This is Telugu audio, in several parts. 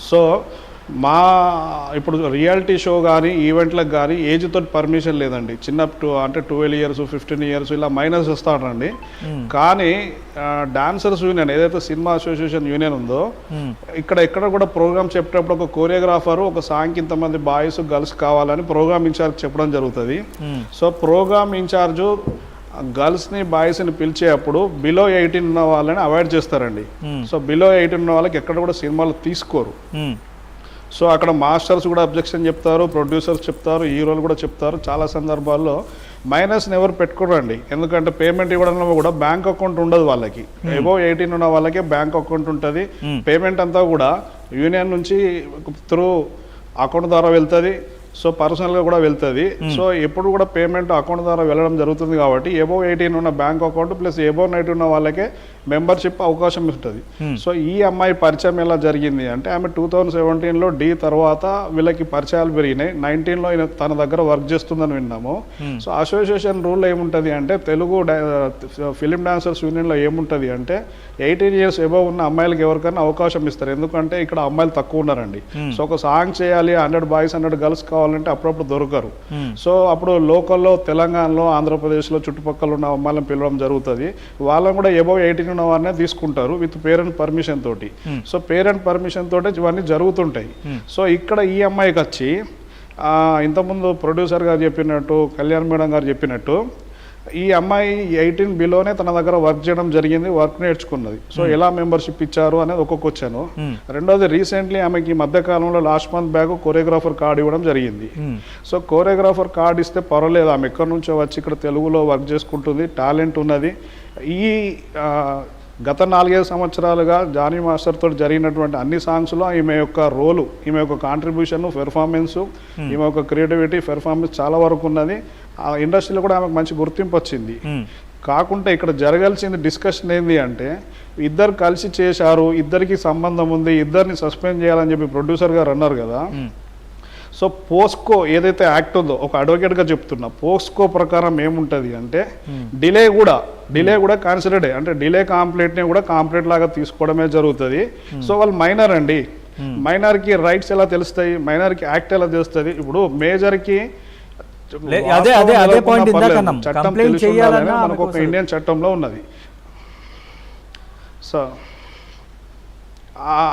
సో మా ఇప్పుడు రియాలిటీ షో కానీ ఈవెంట్లకు కానీ ఏజ్తో పర్మిషన్ లేదండి. చిన్న అంటే 12 ఇయర్స్ 15 ఇయర్స్ ఇలా మైనర్స్ వస్తారండి. కానీ డాన్సర్స్ యూనియన్ ఏదైతే సినిమా అసోసియేషన్ యూనియన్ ఉందో ఎక్కడ కూడా ప్రోగ్రామ్ చెప్పేటప్పుడు ఒక కోరియోగ్రాఫరు ఒక సాంగ్కి ఇంతమంది బాయ్స్ గర్ల్స్ కావాలని ప్రోగ్రామ్ ఇన్ఛార్జ్ చెప్పడం జరుగుతుంది. సో ప్రోగ్రామ్ ఇన్ఛార్జు గర్ల్స్ని బాయ్స్ని పిలిచేటప్పుడు బిలో 18 ఉన్న వాళ్ళని అవాయిడ్ చేస్తారండి. సో బిలో 18 ఉన్న వాళ్ళకి ఎక్కడ కూడా సినిమాలు తీసుకోరు. సో అక్కడ మాస్టర్స్ కూడా అబ్జెక్షన్ చెప్తారు, ప్రొడ్యూసర్స్ చెప్తారు, హీరోలు కూడా చెప్తారు. చాలా సందర్భాల్లో మైనస్ని ఎవరు పెట్టుకోరండి. ఎందుకంటే పేమెంట్ ఇవ్వడంలో కూడా బ్యాంక్ అకౌంట్ ఉండదు వాళ్ళకి. ఎబో 18 ఉన్న వాళ్ళకే బ్యాంక్ అకౌంట్ ఉంటుంది. పేమెంట్ అంతా కూడా యూనియన్ నుంచి త్రూ అకౌంట్ ద్వారా వెళ్తుంది. సో పర్సనల్గా కూడా వెళ్తుంది. సో ఎప్పుడు కూడా పేమెంట్ అకౌంట్ ద్వారా వెళ్ళడం జరుగుతుంది. కాబట్టి ఎబో 18 ఉన్న బ్యాంక్ అకౌంట్ ప్లస్ ఎబో 19 ఉన్న వాళ్ళకే మెంబర్షిప్ అవకాశం ఉంటుంది. సో ఈ అమ్మాయి పరిచయం ఎలా జరిగింది అంటే ఆమె 2017లో డి తర్వాత వీళ్ళకి పరిచయాలు పెరిగినాయి. 19లో తన దగ్గర వర్క్ చేస్తుందని విన్నాము. సో అసోసియేషన్ రూల్ ఏముంటుంది అంటే తెలుగు ఫిలిం డాన్సర్స్ యూనియన్లో ఏముంటుంది అంటే 18 ఇయర్స్ ఎబో ఉన్న అమ్మాయిలకి ఎవరికైనా అవకాశం ఇస్తారు. ఎందుకంటే ఇక్కడ అమ్మాయిలు తక్కువ ఉన్నారండి. సో ఒక సాంగ్ చేయాలి 100 బాయ్స్ 100 గర్ల్స్ కావాలంటే అప్పుడప్పుడు దొరకరు. సో అప్పుడు లోకల్లో తెలంగాణలో ఆంధ్రప్రదేశ్లో చుట్టుపక్కల ఉన్న అమ్మాయిలను పిలవడం జరుగుతుంది. వాళ్ళని కూడా ఎబో 18 ఉన్న వారినే తీసుకుంటారు విత్ పేరెంట్ పర్మిషన్ తోటి. సో పేరెంట్ పర్మిషన్ తోటి ఇవన్నీ జరుగుతుంటాయి. సో ఇక్కడ ఈ అమ్మాయికి వచ్చి ఇంతకుముందు ప్రొడ్యూసర్ గారు చెప్పినట్టు, కళ్యాణ్ మేడం గారు చెప్పినట్టు ఈ అమ్మాయి 18 బిలోనే తన దగ్గర వర్క్ చేయడం జరిగింది, వర్క్ నేర్చుకున్నది. సో ఎలా మెంబర్షిప్ ఇచ్చారు అనేది ఒక్కొక్క వచ్చాను. రెండోది రీసెంట్లీ ఆమెకి మధ్య కాలంలో last month back choreographer card ఇవ్వడం జరిగింది. సో కోరియోగ్రాఫర్ కార్డు ఇస్తే పర్వాలేదు, ఆమె ఎక్కడి నుంచో వచ్చి ఇక్కడ తెలుగులో వర్క్ చేసుకుంటుంది, టాలెంట్ ఉన్నది. ఈ గత 4-5 సంవత్సరాలుగా జానీ మాస్టర్ తోటి జరిగినటువంటి అన్ని సాంగ్స్లో ఈమె యొక్క రోలు, ఈమె యొక్క కాంట్రిబ్యూషన్, పెర్ఫార్మెన్సు, ఈమె యొక్క క్రియేటివిటీ, పెర్ఫార్మెన్స్ చాలా వరకు ఉన్నది. ఆ ఇండస్ట్రీలో కూడా ఆమెకు మంచి గుర్తింపు వచ్చింది. కాకుంటే ఇక్కడ జరగాల్సింది డిస్కషన్ ఏంది అంటే ఇద్దరు కలిసి చేశారు, ఇద్దరికి సంబంధం ఉంది, ఇద్దరిని సస్పెండ్ చేయాలని చెప్పి ప్రొడ్యూసర్ గారు అన్నారు కదా. సో పోస్కో ఏదైతే యాక్ట్ ఉందో, ఒక అడ్వకేట్గా చెప్తున్నా, పోస్కో ప్రకారం ఏముంటుంది అంటే డిలే కూడా కన్సిడర్డ్ అంటే డిలే కాంప్లైంట్ని కూడా కాంప్లైంట్ లాగా తీసుకోవడమే జరుగుతుంది. సో వాళ్ళు మైనర్ అండి. మైనర్కి రైట్స్ ఎలా తెలుస్తాయి, మైనర్కి యాక్ట్ ఎలా తెలుస్తుంది? ఇప్పుడు మేజర్కి చట్టం తెలిసి మనకు ఒక ఇండియన్ చట్టంలో ఉన్నది. సో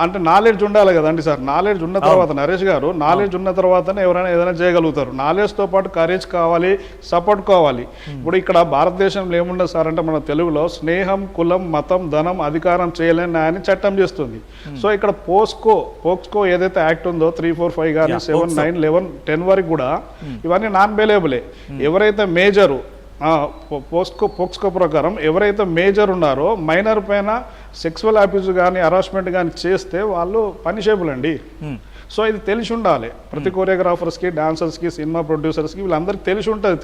అంటే నాలెడ్జ్ ఉండాలి కదండి సార్. నాలెడ్జ్ ఉన్న తర్వాత, నరేష్ గారు, నాలెడ్జ్ ఉన్న తర్వాతనే ఎవరైనా ఏదైనా చేయగలుగుతారు. నాలెడ్జ్తో పాటు కరేజ్ కావాలి, సపోర్ట్ కావాలి. ఇప్పుడు ఇక్కడ భారతదేశంలో ఏముండదు సార్ అంటే మన తెలుగులో స్నేహం, కులం, మతం, ధనం, అధికారం చేయలేని న్యాయాన్ని చట్టం చేస్తుంది. సో ఇక్కడ పోక్స్కో ఏదైతే యాక్ట్ ఉందో 3, 4, 5 కానీ 7, 9, 11, 10 వరకు కూడా ఇవన్నీ నాన్ బెయిలబులే. ఎవరైతే మేజరు పోక్స్కో ప్రకారం ఎవరైతే మేజర్ ఉన్నారో మైనర్ పైన సెక్సువల్ అబ్యూస్ కానీ హరాస్మెంట్ కానీ చేస్తే వాళ్ళు పనిషేబుల్ అండి. సో ఇది తెలిసి ఉండాలి ప్రతి కోరియోగ్రాఫర్స్కి, డాన్సర్స్కి, సినిమా ప్రొడ్యూసర్స్కి, వీళ్ళందరికీ తెలిసి ఉంటుంది.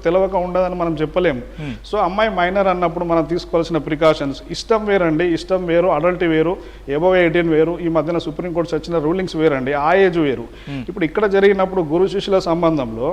తెలవక ఉండదని మనం చెప్పలేము. సో అమ్మాయి మైనర్ అన్నప్పుడు మనం తీసుకోవాల్సిన ప్రికాషన్స్, ఇష్టం వేరండి, ఇష్టం వేరు, అడల్ట్ వేరు, ఎబోవ్ 18 వేరు. ఈ మధ్యన సుప్రీంకోర్టు వచ్చిన రూలింగ్స్ వేరండి, ఆ ఏజ్ వేరు. ఇప్పుడు ఇక్కడ జరిగినప్పుడు గురు శిష్యుల సంబంధంలో